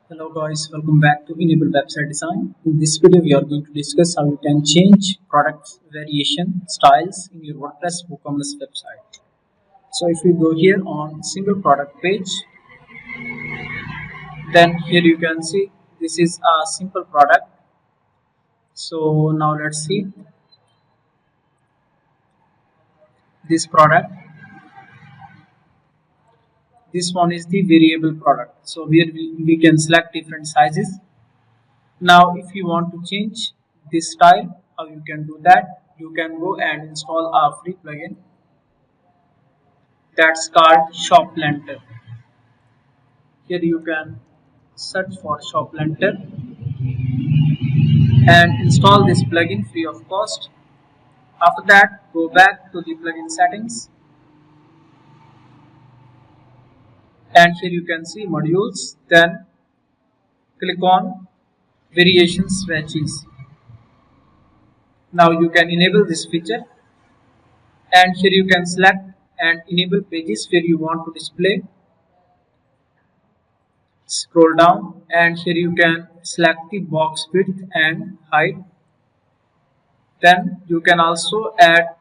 Hello guys, welcome back to Enable Website Design. In this video, we are going to discuss how you can change product variation styles in your WordPress WooCommerce website. So if you go here on single product page, then here you can see this is a simple product. So now let's see this product. This one is the variable product. So here we can select different sizes. Now if you want to change this style, how you can do that? You can go and install a free plugin that's called Shop Lantern. Here you can search for Shop Lantern and install this plugin free of cost. After that, go back to the plugin settings and here you can see modules. Then click on Variation Swatches. Now you can enable this feature and here you can select and enable pages where you want to display. Scroll down and here you can select the box width and height. Then you can also add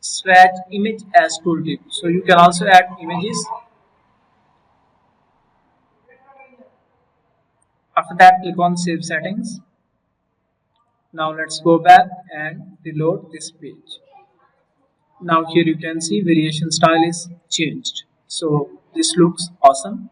swatch image as tooltip. So you can also add images. After that, click on save settings. Now let's go back and reload this page. Now here you can see variation style is changed. So this looks awesome.